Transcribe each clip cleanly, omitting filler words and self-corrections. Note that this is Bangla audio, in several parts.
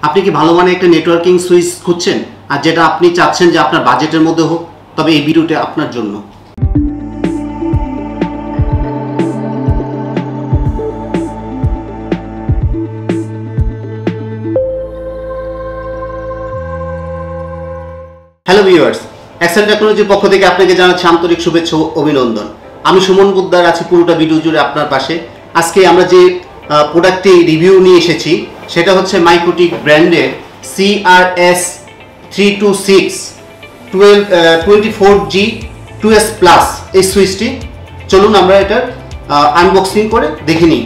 আপনি কি ভালো মানের একটা নেটওয়ার্কিং সুইচ খুঁজছেন আর যেটা আপনি চাচ্ছেন যে আপনার বাজেটের মধ্যে হোক, তবে এই ভিডিওটা আপনার জন্য। হ্যালো ভিউয়ার্স, এক্সেল টেকনোলজির পক্ষ থেকে আপনাকে জানাচ্ছি আন্তরিক শুভেচ্ছা ও অভিনন্দন। আমি সুমন বুদ্দার আছি পুরোটা ভিডিও জুড়ে আপনার পাশে। আজকে আমরা যে প্রোডাক্টটি রিভিউ নিয়ে এসেছি সেটা হচ্ছে মাইক্রোটিক ব্র্যান্ডের CRS326 24G 2S+ এই সুইচটি। চলুন আমরা এটার আনবক্সিং করে দেখে নিই।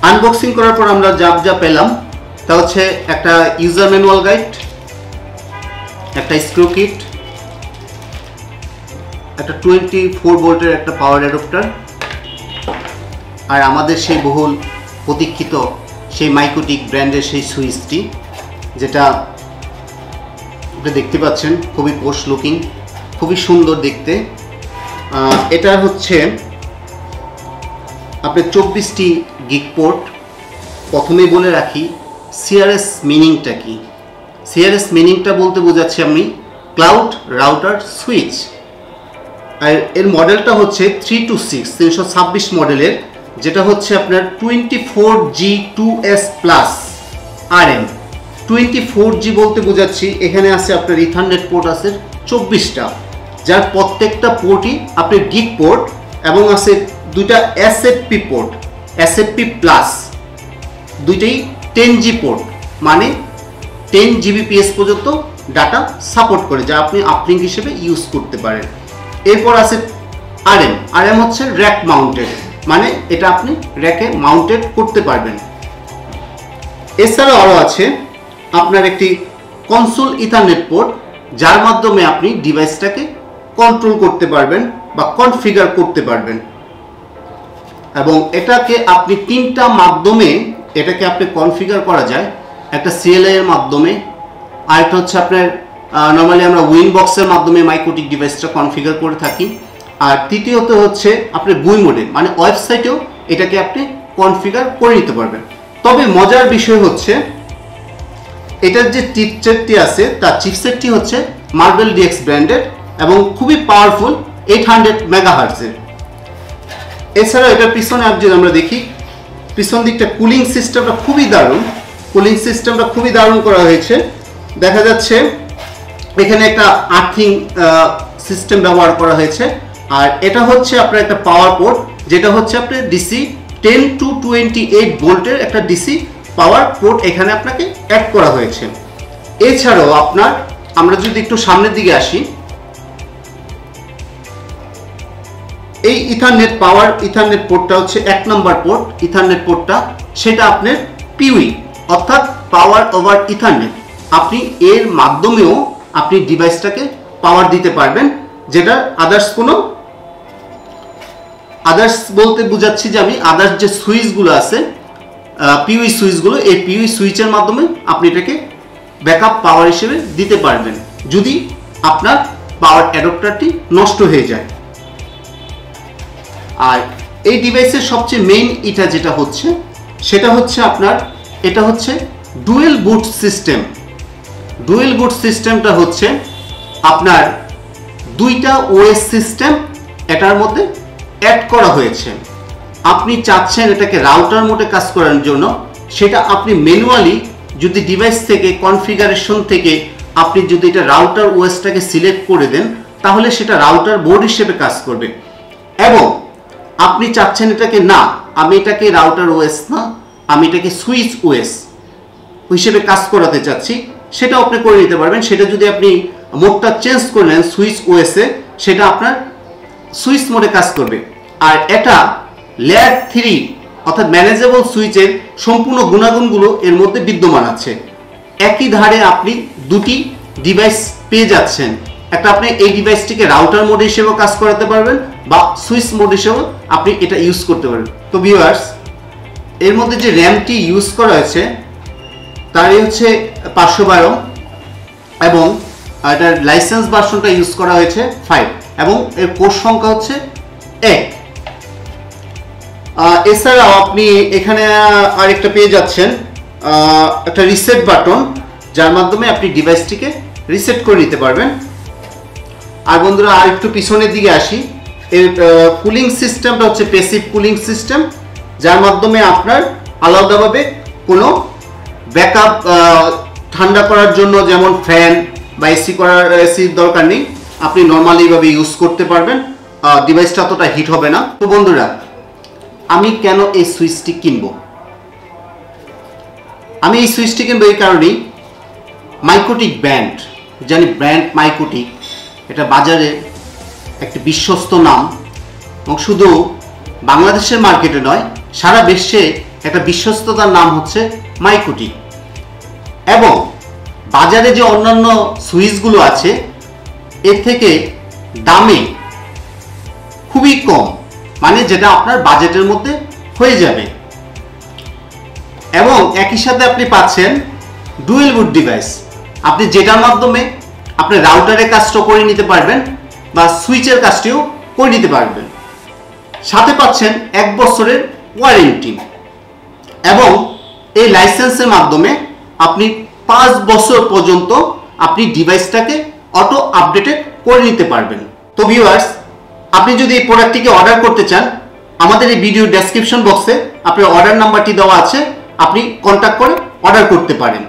আনবক্সিং করার পর আমরা যা পেলাম তা হচ্ছে একটা ইউজার ম্যানুয়াল গাইড, একটা স্ক্রু কিট, একটা 24 ভোল্টের একটা পাওয়ার অ্যাডাপ্টার, আর আমাদের সেই বহুল প্রতীক্ষিত সেই মাইক্রোটিক ব্র্যান্ডের সেই সুইচটি, যেটা আপনি দেখতে পাচ্ছেন খুবই পোস্ট লুকিং, খুবই সুন্দর দেখতে। এটা হচ্ছে আপনার 24টি গিগ পোর্ট। প্রথমেই বলে রাখি CRS মিনিংটা কি। CRS মিনিংটা বলতে বোঝাচ্ছি আমি ক্লাউড রাউটার সুইচ। আর এর মডেলটা হচ্ছে 326 মডেলের, যেটা হচ্ছে আপনার 24G 2S+RM। 24G বলতে বোঝাচ্ছি এখানে আছে আপনার ইথারনেট পোর্ট আছে 24টা, যার প্রত্যেকটা পোর্টই আপনার গিগ পোর্ট, এবং আছে দুইটা SFP পোর্ট, SFP প্লাস, দুইটাই 10G পোর্ট, মানে 10 Gbps পর্যন্ত ডাটা সাপোর্ট করে, যা আপনি আপলিঙ্ক হিসেবে ইউজ করতে পারেন। এরপর আছে RM হচ্ছে র্যাক মাউন্টেড, মানে এটা আপনি র্যাকে মাউন্টেড করতে পারবেন। এছাড়াও আরও আছে আপনার একটি কনসোল ইথারনেট পোর্ট, যার মাধ্যমে আপনি ডিভাইসটাকে কন্ট্রোল করতে পারবেন বা কনফিগার করতে পারবেন। এবং এটাকে আপনি তিনটা মাধ্যমে এটাকে আপনি কনফিগার করা যায়। একটা CLI এর মাধ্যমে, আরেকটা হচ্ছে আপনার নর্মালি আমরা উইনবক্সের মাধ্যমে মাইক্রোটিক ডিভাইসটা কনফিগার করে থাকি, আর তৃতীয়ত হচ্ছে আপনি GUI মোডে, মানে ওয়েবসাইটেও এটাকে আপনি কনফিগার করে নিতে পারবেন। তবে মজার বিষয় হচ্ছে এটার যে চিপসেটটি আছে তার চিপসেটটি হচ্ছে মার্বেল DX ব্র্যান্ডের এবং খুবই পাওয়ারফুল 800 মেগাহার্টজের। এছাড়াও এটার পিছনে যদি আমরা দেখি, পিছন দিকটা কুলিং সিস্টেমটা খুবই দারুণ করা হয়েছে। দেখা যাচ্ছে এখানে একটা আর্থিং সিস্টেম ব্যবহার করা হয়েছে, আর এটা হচ্ছে আপনার একটা পাওয়ার পোর্ট, যেটা হচ্ছে আপনার DC 10 to 28 ভোল্টের একটা DC পাওয়ার পোর্ট এখানে আপনাকে অ্যাড করা হয়েছে। এছাড়াও আমরা যদি একটু সামনের দিকে আসি, এই ইথারনেট পোর্টটা হচ্ছে 1 নম্বর পোর্ট ইথারনেট পোর্টটা, সেটা আপনার PoE অর্থাৎ পাওয়ার ওভার ইথারনেট। আপনি এর মাধ্যমেও আপনি ডিভাইসটাকে পাওয়ার দিতে পারবেন, যেটা আদার্স বলতে বোঝাচ্ছি যে আমি আদার্স যে সুইচগুলো আছে PoE সুইচগুলো, এই PoE সুইচের মাধ্যমে আপনি এটাকে ব্যাকআপ পাওয়ার হিসেবে দিতে পারবেন যদি আপনার পাওয়ার অ্যাডাপ্টারটি নষ্ট হয়ে যায়। আর এই ডিভাইসের সবচেয়ে মেইন সেটা হচ্ছে আপনার এটা হচ্ছে ডুয়েল বুট সিস্টেম। ডুয়েল বুট সিস্টেমটা হচ্ছে আপনার দুইটা OS সিস্টেম এটার মধ্যে অ্যাড করা হয়েছে। আপনি চাচ্ছেন এটাকে রাউটার মোডে কাজ করার জন্য, সেটা আপনি ম্যানুয়ালি যদি ডিভাইস থেকে কনফিগারেশন থেকে আপনি যদি এটা রাউটার OSটাকে সিলেক্ট করে দেন, তাহলে সেটা রাউটার বোর্ড হিসেবে কাজ করবে। এবং আপনি চাচ্ছেন এটাকে না, আমি এটাকে রাউটার OS না, আমি এটাকে SwitchOS হিসেবে কাজ করাতে চাচ্ছি, সেটাও আপনি করে নিতে পারবেন। সেটা যদি আপনি মোডটা চেঞ্জ করে নেন SwitchOS এ, সেটা আপনার সুইচ মোডে কাজ করবে। আর এটা লেয়ার 3 অর্থাৎ ম্যানেজেবল সুইচের সম্পূর্ণ গুণাগুণগুলো এর মধ্যে বিদ্যমান আছে। একই ধারে আপনি দুটি ডিভাইস পেয়ে যাচ্ছেন। একটা আপনি এই ডিভাইসটিকে রাউটার মোড হিসেবেও কাজ করাতে পারবেন বা সুইচ মোড হিসেবেও আপনি এটা ইউজ করতে পারবেন। তো ভিউয়ার্স, এর মধ্যে যে র্যামটি ইউজ করা হয়েছে তারই হচ্ছে 512, এবং এটার লাইসেন্স ভার্সনটা ইউজ করা হয়েছে 5 এবং এর কোর সংখ্যা হচ্ছে 1। এছাড়াও আপনি এখানে আরেকটা পেয়ে যাচ্ছেন একটা রিসেট বাটন, যার মাধ্যমে আপনি ডিভাইসটিকে রিসেট করে নিতে পারবেন। আর বন্ধুরা আর একটু পিছনের দিকে আসি, এর কুলিং সিস্টেমটা হচ্ছে প্যাসিভ কুলিং সিস্টেম, যার মাধ্যমে আপনার আলাদাভাবে কোনো ব্যাকআপ ঠান্ডা করার জন্য যেমন ফ্যান বা এসির দরকার নেই, আপনি নর্মালি এইভাবে ইউজ করতে পারবেন, ডিভাইসটা অতটা হিট হবে না। তো বন্ধুরা আমি কেন এই সুইচটি কিনবো? আমি এই সুইচটি কিনবো এই কারণেই, মাইক্রোটিক ব্র্যান্ড, জানি ব্র্যান্ড মাইক্রোটিক, এটা বাজারে একটি বিশ্বস্ত নাম এবং শুধু বাংলাদেশের মার্কেটে নয় সারা বিশ্বে একটা বিশ্বস্ততার নাম হচ্ছে মাইক্রোটিক। এবং বাজারে যে অন্যান্য সুইচগুলো আছে এর থেকে দামে খুবই কম, মানে যেটা আপনার বাজেটের মধ্যে হয়ে যাবে। এবং একই সাথে আপনি পাচ্ছেন ডুয়েল বুট ডিভাইস, আপনি যেটার মাধ্যমে আপনি রাউটারের কাজটা করে নিতে পারবেন বা সুইচের কাজটিও করে নিতে পারবেন। সাথে পাচ্ছেন 1 বছরের ওয়ারেন্টি এবং এই লাইসেন্সের মাধ্যমে আপনি 5 বছর পর্যন্ত আপনি ডিভাইসটাকে অটো আপডেটেড করে নিতে পারবেন। তো ভিউয়ার্স, আপনি যদি এই প্রোডাক্টটিকে অর্ডার করতে চান, আমাদের এই ভিডিও ডেসক্রিপশন বক্সে আপনার অর্ডার নাম্বারটি দেওয়া আছে, আপনি কন্ট্যাক্ট করে অর্ডার করতে পারেন।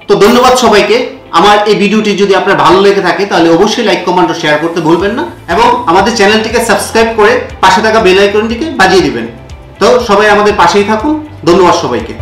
তো ধন্যবাদ সবাইকে। আমার এই ভিডিওটি যদি আপনার ভালো লেগে থাকে তাহলে অবশ্যই লাইক, কমেন্ট ও শেয়ার করতে ভুলবেন না এবং আমাদের চ্যানেলটিকে সাবস্ক্রাইব করে পাশে থাকা বেল আইকনটিকে বাজিয়ে দিবেন। তো সবাই আমাদের পাশেই থাকুন। ধন্যবাদ সবাইকে।